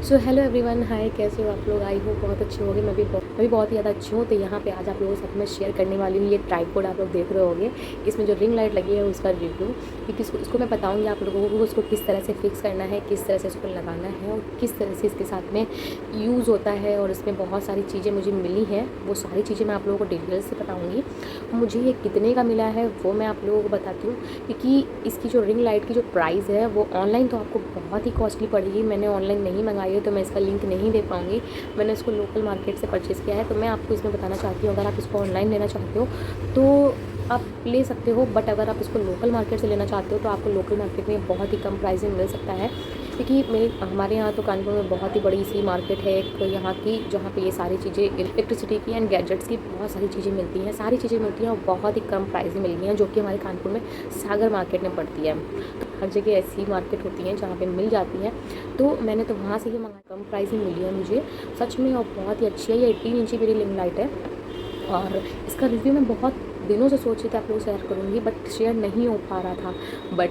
So hello everyone, हाय, कैसे हो आप लोग। आई होप बहुत अच्छे होंगे। मैं भी बहुत ही ज़्यादा अच्छी हूँ। तो यहाँ पे आज आप लोगों के साथ मैं शेयर करने वाली हूँ ये ट्राइपॉड आप लोग देख रहे होंगे। इसमें जो रिंग लाइट लगी है उसका रिव्यू, क्योंकि इसको मैं बताऊँगी आप लोगों को उसको किस तरह से फिक्स करना है, किस तरह से इसको लगाना है और किस तरह से इसके साथ में यूज़ होता है। और इसमें बहुत सारी चीज़ें मुझे मिली हैं, वो सारी चीज़ें मैं आप लोगों को डिटेल से बताऊँगी। मुझे ये कितने का मिला है वो मैं आप लोगों को बताती हूँ, क्योंकि इसकी जो रिंग लाइट की जो प्राइस है वो ऑनलाइन तो आपको बहुत ही कॉस्टली पड़ेगी। मैंने ऑनलाइन नहीं मंगाई है तो मैं इसका लिंक नहीं दे पाऊँगी। मैंने इसको लोकल मार्केट से परचेज़ किया है। तो मैं आपको इसमें बताना चाहती हूँ, अगर आप इसको ऑनलाइन लेना चाहते हो तो आप ले सकते हो, बट अगर आप इसको लोकल मार्केट से लेना चाहते हो तो आपको लोकल मार्केट में बहुत ही कम प्राइस में मिल सकता है। क्योंकि हमारे यहाँ तो कानपुर में बहुत ही बड़ी सी मार्केट है एक यहाँ की, जहाँ पे ये सारी चीज़ें इलेक्ट्रिसिटी की एंड गैजेट्स की बहुत सारी चीज़ें मिलती हैं, सारी चीज़ें मिलती हैं और बहुत ही कम प्राइस में मिल रही हैं, जो कि हमारे कानपुर में सागर मार्केट में पड़ती है। हर जगह ऐसी मार्केट होती हैं जहाँ पे मिल जाती हैं। तो मैंने तो वहाँ से ही मंगाया, कम प्राइस में मिली है मुझे सच में, और बहुत ही अच्छी है। ये 18 इंची मेरी रिंग लाइट है और इसका रिव्यू मैं बहुत दिनों से सोच रही थी आप लोगों से शेयर करूँगी, बट शेयर नहीं हो पा रहा था। बट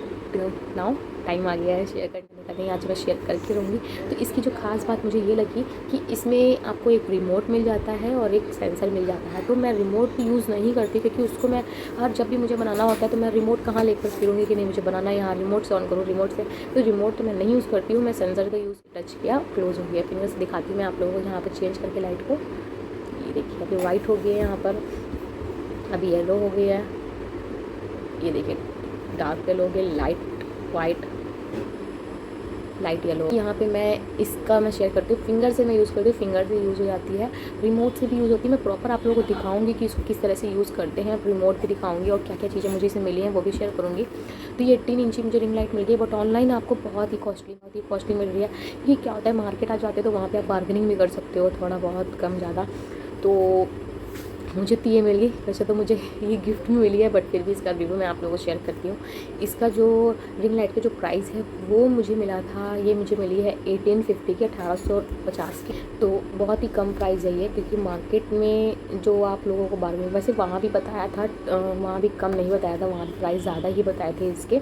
नाउ टाइम आ गया है शेयर करने का, नहीं आज मैं शेयर करके रहूँगी। तो इसकी जो खास बात मुझे ये लगी कि इसमें आपको एक रिमोट मिल जाता है और एक सेंसर मिल जाता है। तो मैं रिमोट यूज़ नहीं करती, क्योंकि उसको मैं हर जब भी मुझे बनाना होता है तो मैं रिमोट कहाँ लेकर फिरूँगी कि नहीं मुझे बनाना है यहाँ, रिमोट से ऑन करूँ, रिमोट से। तो रिमोट तो मैं नहीं यूज़ करती हूँ, मैं सेंसर का यूज़ टच किया, क्लोज़ हो गया। फिंगर से दिखाती हूँ मैं आप लोगों को यहाँ पर चेंज करके लाइट को। ये देखिए अभी वाइट हो गई है, यहाँ पर अभी येलो हो गया है। ये देखिए डार्क येलो हो गया, लाइट वाइट, लाइट येलो। यहाँ पे मैं इसका मैं शेयर करती हूँ, फिंगर से मैं यूज़ करती हूँ, फिंगर से यूज़ हो जाती है, रिमोट से भी यूज़ होती है। मैं प्रॉपर आप लोगों को दिखाऊंगी कि इसको किस तरह से यूज़ करते हैं, रिमोट भी दिखाऊंगी और क्या क्या चीज़ें मुझे इसमें मिली हैं वो भी शेयर करूँगी। तो ये 18 इंची मुझे रिंग लाइट मिल गई, बट ऑनलाइन आपको बहुत ही कॉस्टली मिल रही है। ये क्या होता है, मार्केट आ जाते हो तो वहाँ पर आप बार्गेनिंग भी कर सकते हो, थोड़ा बहुत कम ज़्यादा। तो मुझे तो ये मिल गई, वैसे तो मुझे ये गिफ्ट में मिली है, बट फिर भी इसका रिव्यू मैं आप लोगों को शेयर करती हूँ। इसका जो रिंग लाइट का जो प्राइस है वो मुझे मिला था, ये मुझे मिली है 1850 की, 1850 की। तो बहुत ही कम प्राइस है ये, क्योंकि मार्केट में जो आप लोगों को बार्गेनिंग, वैसे वहाँ भी बताया था, वहाँ भी कम नहीं बताया था, वहाँ प्राइस ज़्यादा ही बताए थे इसके,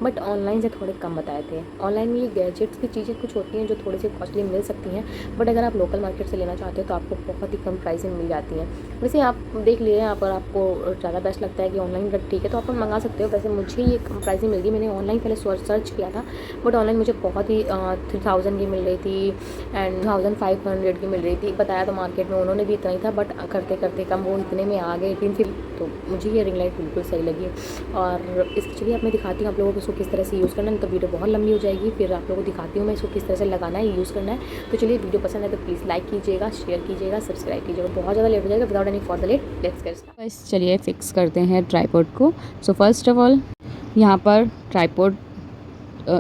बट ऑनलाइन से थोड़े कम बताए थे। ऑनलाइन में ये गैजेट्स की चीज़ें कुछ होती हैं जो थोड़ी सी कॉस्टली मिल सकती हैं, बट अगर आप लोकल मार्केट से लेना चाहते हो तो आपको बहुत ही कम प्राइस में मिल जाती हैं। वैसे आप देख लिए यहाँ पर, आपको ज़्यादा बेस्ट लगता है कि ऑनलाइन का ठीक है तो आप मंगा सकते हो। वैसे मुझे ये कम प्राइस में मिल गई, मैंने ऑनलाइन पहले सर्च किया था, बट ऑनलाइन मुझे बहुत ही 3000 की मिल रही थी एंड 1500 की मिल रही थी। बताया तो मार्केट में उन्होंने भी इतना ही था, बट करते करते कम वो इतने में आ गए 1850। तो मुझे ये रिंग लाइट बिल्कुल सही लगी। और इसकी चलिए अब मैं दिखाती हूँ आप लोगों को इसको किस तरह से यूज़ करना है, तो वीडियो बहुत लंबी हो जाएगी। फिर आप लोगों को दिखाती हूँ मैं इसको किस तरह से लगाना है, यूज़ करना है। तो चलिए वीडियो पसंद है तो प्लीज़ लाइक कीजिएगा, शेयर कीजिएगा, सब्सक्राइब कीजिएगा। बहुत ज़्यादा लेट हो जाएगा, without any for the let let's get start. बस चलिए फिक्स करते हैं ट्राइपॉड को। सो फर्स्ट ऑफ ऑल यहाँ पर ट्राइपॉड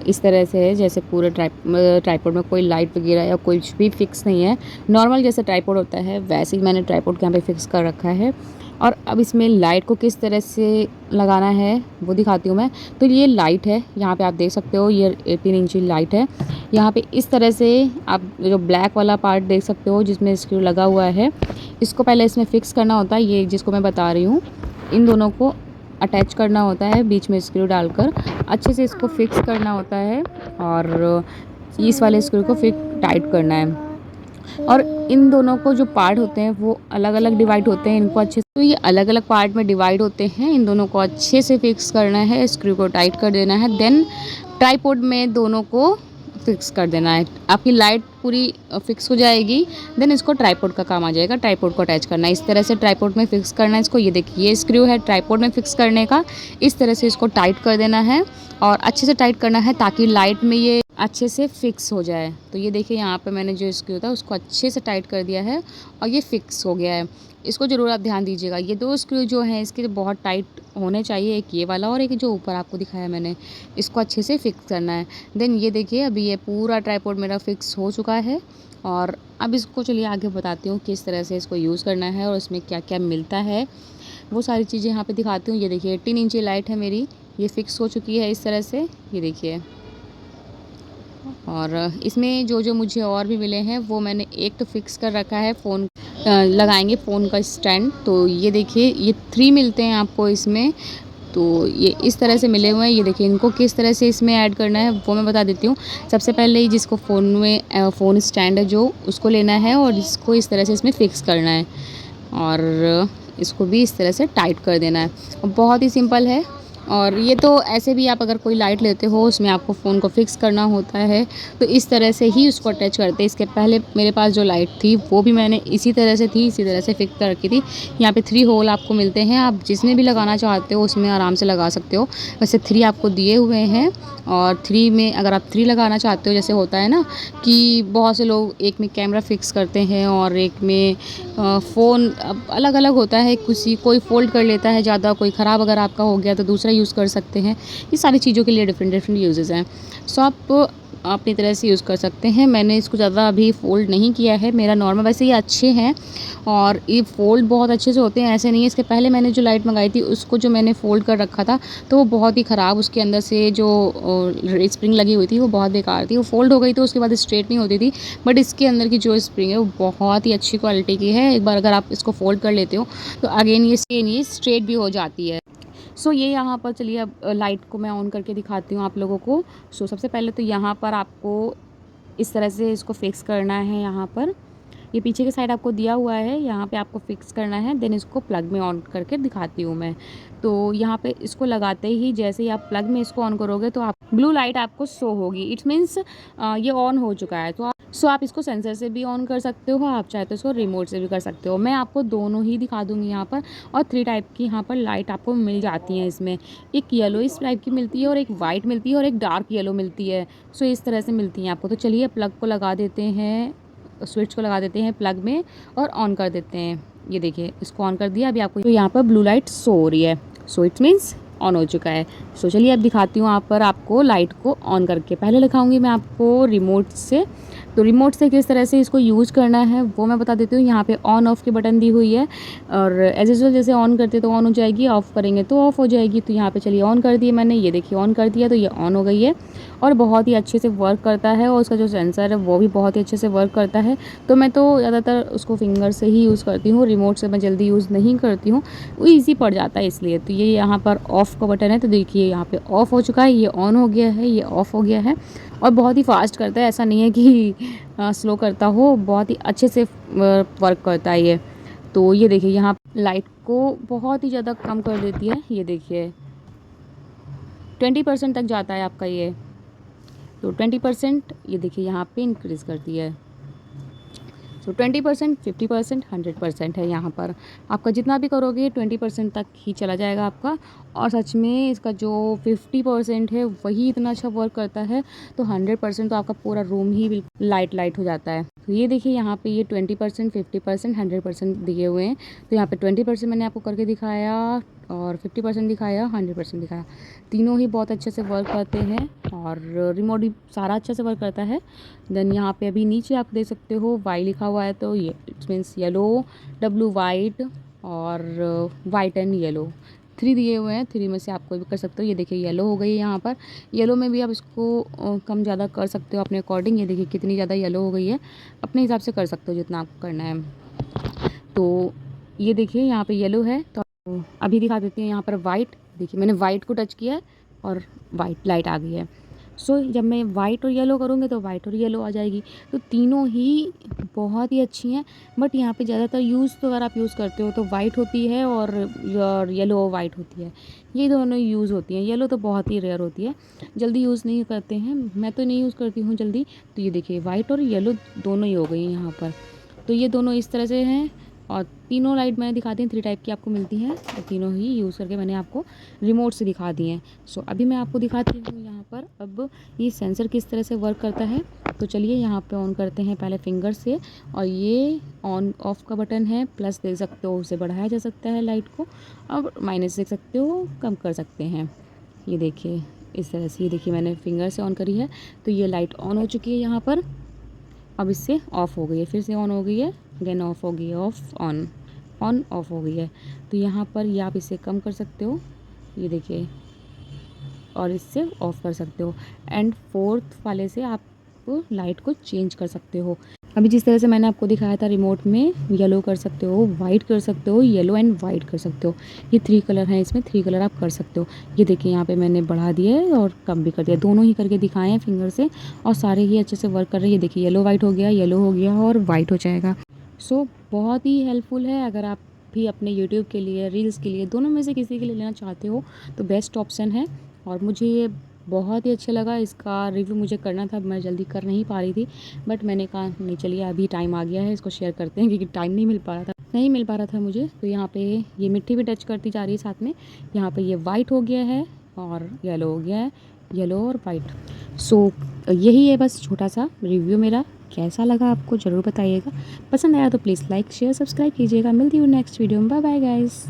इस तरह से है, जैसे पूरे ट्राइपॉड में कोई लाइट वगैरह या कुछ भी फिक्स नहीं है। नॉर्मल जैसे ट्राइपॉड होता है वैसे ही मैंने ट्राइपॉड यहाँ पे फिक्स कर रखा है। और अब इसमें लाइट को किस तरह से लगाना है वो दिखाती हूँ मैं। तो ये लाइट है, यहाँ पे आप देख सकते हो, ये 18 इंची लाइट है। यहाँ पे इस तरह से आप जो ब्लैक वाला पार्ट देख सकते हो जिसमें स्क्रू लगा हुआ है, इसको पहले इसमें फ़िक्स करना होता है। ये जिसको मैं बता रही हूँ, इन दोनों को अटैच करना होता है, बीच में स्क्रू डालकर अच्छे से इसको फिक्स करना होता है और इस वाले स्क्रू को फिर टाइट करना है। और इन दोनों को जो पार्ट होते हैं वो अलग अलग डिवाइड होते हैं, इनको अच्छे से, तो ये अलग अलग पार्ट में डिवाइड होते हैं। इन दोनों को अच्छे से फिक्स करना है, स्क्रू को टाइट कर देना है, देन ट्राइपॉड में दोनों को फिक्स कर देना है। आपकी लाइट पूरी फिक्स हो जाएगी, देन इसको ट्राइपॉड का काम आ जाएगा, ट्राइपॉड को अटैच करना है। इस तरह से ट्राइपॉड में फिक्स करना है इसको। ये देखिए ये स्क्रू है ट्राइपॉड में फिक्स करने का, इस तरह से इसको टाइट कर देना है और अच्छे से टाइट करना है ताकि लाइट में ये अच्छे से फिक्स हो जाए। तो ये देखिए यहाँ पे मैंने जो स्क्रू था उसको अच्छे से टाइट कर दिया है और ये फिक्स हो गया है। इसको ज़रूर आप ध्यान दीजिएगा, ये दो स्क्रू जो हैं इसके बहुत टाइट होने चाहिए, एक ये वाला और एक जो ऊपर आपको दिखाया मैंने, इसको अच्छे से फिक्स करना है। देन ये देखिए अभी ये पूरा ट्राइपॉड मेरा फिक्स हो चुका है। और अब इसको चलिए आगे बताती हूँ किस तरह से इसको यूज़ करना है और इसमें क्या क्या मिलता है, वो सारी चीज़ें यहाँ पे दिखाती हूँ। ये देखिए 18 इंची लाइट है मेरी, ये फिक्स हो चुकी है इस तरह से, ये देखिए। और इसमें जो जो मुझे और भी मिले हैं वो मैंने एक तो फिक्स कर रखा है, फ़ोन लगाएंगे फ़ोन का स्टैंड। तो ये देखिए ये 3 मिलते हैं आपको इसमें। तो ये इस तरह से मिले हुए हैं। ये देखिए इनको किस तरह से इसमें ऐड करना है वो मैं बता देती हूँ। सबसे पहले ही जिसको फ़ोन में फ़ोन स्टैंड है जो उसको लेना है और इसको इस तरह से इसमें फ़िक्स करना है और इसको भी इस तरह से टाइट कर देना है। बहुत ही सिंपल है। और ये तो ऐसे भी आप अगर कोई लाइट लेते हो उसमें आपको फ़ोन को फ़िक्स करना होता है तो इस तरह से ही उसको अटैच करते हैं। इसके पहले मेरे पास जो लाइट थी वो भी मैंने इसी तरह से फिक्स कर रखी थी। यहाँ पे 3 होल आपको मिलते हैं, आप जिसमें भी लगाना चाहते हो उसमें आराम से लगा सकते हो। वैसे 3 आपको दिए हुए हैं और 3 में अगर आप 3 लगाना चाहते हो, जैसे होता है ना कि बहुत से लोग एक में कैमरा फ़िक्स करते हैं और एक में फ़ोन अलग अलग होता है। कोई फ़ोल्ड कर लेता है ज़्यादा, कोई ख़राब अगर आपका हो गया तो दूसरा यूज़ कर सकते हैं। ये सारी चीज़ों के लिए डिफरेंट यूजेस हैं। सो आप अपनी तरह से यूज़ कर सकते हैं। मैंने इसको ज़्यादा अभी फ़ोल्ड नहीं किया है, मेरा नॉर्मल। वैसे ये अच्छे हैं और ये फ़ोल्ड बहुत अच्छे से होते हैं, ऐसे नहीं है। इसके पहले मैंने जो लाइट मंगाई थी उसको जो मैंने फ़ोल्ड कर रखा था तो वो बहुत ही ख़राब, उसके अंदर से जो स्प्रिंग लगी हुई थी वो बहुत बेकार थी। वो फ़ोल्ड हो गई तो उसके बाद स्ट्रेट नहीं होती थी। बट इसके अंदर की जो स्प्रिंग है वो बहुत ही अच्छी क्वालिटी की है। एक बार अगर आप इसको फ़ोल्ड कर लेते हो तो अगेन ये स्ट्रेट भी हो जाती है। सो ये यहाँ पर चलिए अब लाइट को मैं ऑन करके दिखाती हूँ आप लोगों को। सो सबसे पहले तो यहाँ पर आपको इस तरह से इसको फिक्स करना है। यहाँ पर ये पीछे की साइड आपको दिया हुआ है, यहाँ पे आपको फिक्स करना है। देन इसको प्लग में ऑन करके दिखाती हूँ मैं। तो यहाँ पे इसको लगाते ही जैसे ही आप प्लग में इसको ऑन करोगे तो आप ब्लू लाइट आपको शो होगी। इट मीन्स ये ऑन हो चुका है। तो आप इसको सेंसर से भी ऑन कर सकते हो, आप चाहे तो इसको रिमोट से भी कर सकते हो। मैं आपको दोनों ही दिखा दूँगी यहाँ पर। और 3 टाइप की यहाँ पर लाइट आपको मिल जाती हैं इसमें। एक येलो इस टाइप की मिलती है और एक वाइट मिलती है और एक डार्क येलो मिलती है। सो इस तरह से मिलती हैं आपको। तो चलिए प्लग को लगा देते हैं, स्विच को लगा देते हैं प्लग में और ऑन कर देते हैं। ये देखिए इसको ऑन कर दिया। अभी आपको तो यहाँ पर ब्लू लाइट शो हो रही है। सो इट मीन्स ऑन हो चुका है। सो चलिए अब दिखाती हूँ यहाँ पर आपको लाइट को ऑन करके। पहले दिखाऊंगी मैं आपको रिमोट से। तो रिमोट से किस तरह से इसको यूज़ करना है वो मैं बता देती हूँ। यहाँ पे ऑन ऑफ़ की बटन दी हुई है और एज यूजुअल जैसे ऑन करते तो ऑन हो जाएगी, ऑफ़ करेंगे तो ऑफ़ हो जाएगी। तो यहाँ पे चलिए ऑन कर दिए मैंने, ये देखिए ऑन कर दिया तो ये ऑन हो गई है और बहुत ही अच्छे से वर्क करता है। और उसका जो सेंसर है वो भी बहुत ही अच्छे से वर्क करता है। तो मैं तो ज़्यादातर उसको फिंगर से ही यूज़ करती हूँ, रिमोट से मैं जल्दी यूज़ नहीं करती हूँ, वो ईज़ी पड़ जाता है इसलिए। तो ये यहाँ पर ऑफ़ का बटन है, तो देखिए यहाँ पे ऑफ़ हो चुका है, ये ऑन हो गया है, ये ऑफ़ हो गया है। और बहुत ही फास्ट करता है, ऐसा नहीं है कि स्लो करता हो, बहुत ही अच्छे से वर्क करता है ये। तो ये देखिए यहाँ लाइट को बहुत ही ज़्यादा कम कर देती है। ये देखिए 20% तक जाता है आपका ये। तो 20% ये देखिए यहाँ पे इंक्रीज़ करती है। सो 20%, 50%, 100% है यहाँ पर। आपका जितना भी करोगे 20% तक ही चला जाएगा आपका। और सच में इसका जो 50% है वही इतना अच्छा वर्क करता है। तो 100% तो आपका पूरा रूम ही बिल्कुल लाइट हो जाता है। तो ये देखिए यहाँ पे ये 20%, 50%, 100% दिए हुए हैं। तो यहाँ पे 20% मैंने आपको करके दिखाया और 50% दिखाया, 100% दिखाया। तीनों ही बहुत अच्छे से वर्क करते हैं और रिमोट भी सारा अच्छे से वर्क करता है। देन यहाँ पे अभी नीचे आप देख सकते हो वाई लिखा हुआ है, तो ये it's means yellow, W white और वाइट एंड येलो 3 दिए हुए हैं। 3 में से आप कोई भी कर सकते हो। ये देखिए येलो हो गई है यहाँ पर। येलो में भी आप इसको कम ज़्यादा कर सकते हो अपने अकॉर्डिंग। ये देखिए कितनी ज़्यादा येलो हो गई है, अपने हिसाब से कर सकते हो जितना आपको करना है। तो ये देखिए यहाँ पे येलो है। तो अभी दिखा देती हूँ यहाँ पर वाइट। देखिए मैंने वाइट को टच किया है और वाइट लाइट आ गई है। सो जब मैं वाइट और येलो करूँगी तो वाइट और येलो आ जाएगी। तो तीनों ही बहुत ही अच्छी हैं। बट यहाँ पे ज़्यादातर यूज़ तो अगर आप यूज़ करते हो तो वाइट होती है और येलो वाइट होती है। ये दोनों यूज़ होती हैं। येलो तो बहुत ही रेयर होती है, जल्दी यूज़ नहीं करते हैं, मैं तो नहीं यूज़ करती हूँ जल्दी। तो ये देखिए वाइट और येलो दोनों ही हो गई हैं यहाँ पर। तो ये दोनों इस तरह से हैं और तीनों लाइट मैंने दिखा दी हैं। 3 टाइप की आपको मिलती हैं और तीनों ही यूज़ करके मैंने आपको रिमोट से दिखा दी हैं। सो अभी मैं आपको दिखाती हूँ यहाँ पर अब ये सेंसर किस तरह से वर्क करता है। तो चलिए यहाँ पे ऑन करते हैं पहले फिंगर से। और ये ऑन ऑफ का बटन है, प्लस देख सकते हो उसे बढ़ाया जा सकता है लाइट को, अब माइनस देख सकते हो कम कर सकते हैं। ये देखिए इस तरह से। ये देखिए मैंने फिंगर से ऑन करी है तो ये लाइट ऑन हो चुकी है यहाँ पर। अब इससे ऑफ़ हो गई है, फिर से ऑन हो गई है, देन ऑफ़ हो गई है, ऑफ़ ऑन ऑन ऑफ़ हो गई है। तो यहाँ पर ये आप इसे कम कर सकते हो, ये देखिए, और इससे ऑफ़ कर सकते हो। एंड 4th वाले से आप लाइट को चेंज कर सकते हो। अभी जिस तरह से मैंने आपको दिखाया था रिमोट में, येलो कर सकते हो, वाइट कर सकते हो, येलो एंड वाइट कर सकते हो। ये 3 कलर हैं, इसमें 3 कलर आप कर सकते हो। ये देखिए यहाँ पे मैंने बढ़ा दिया है और कम भी कर दिया, दोनों ही करके दिखाए हैं फिंगर से, और सारे ही अच्छे से वर्क कर रहे हैं। ये देखिए येलो वाइट हो गया, येलो हो गया और वाइट हो जाएगा। सो बहुत ही हेल्पफुल है। अगर आप भी अपने यूट्यूब के लिए, रील्स के लिए, दोनों में से किसी के लिए लेना चाहते हो तो बेस्ट ऑप्शन है। और मुझे ये बहुत ही अच्छा लगा। इसका रिव्यू मुझे करना था, मैं जल्दी कर नहीं पा रही थी, बट मैंने कहा नहीं चलिए अभी टाइम आ गया है, इसको शेयर करते हैं, क्योंकि टाइम नहीं मिल पा रहा था मुझे। तो यहाँ पे ये मिट्टी भी टच करती जा रही है साथ में। यहाँ पे ये वाइट हो गया है और येलो हो गया है, येलो और वाइट। सो यही है बस छोटा सा रिव्यू मेरा। कैसा लगा आपको ज़रूर बताइएगा। पसंद आया तो प्लीज़ लाइक शेयर सब्सक्राइब कीजिएगा। मिलती हूँ नेक्स्ट वीडियो में। Bye bye guys.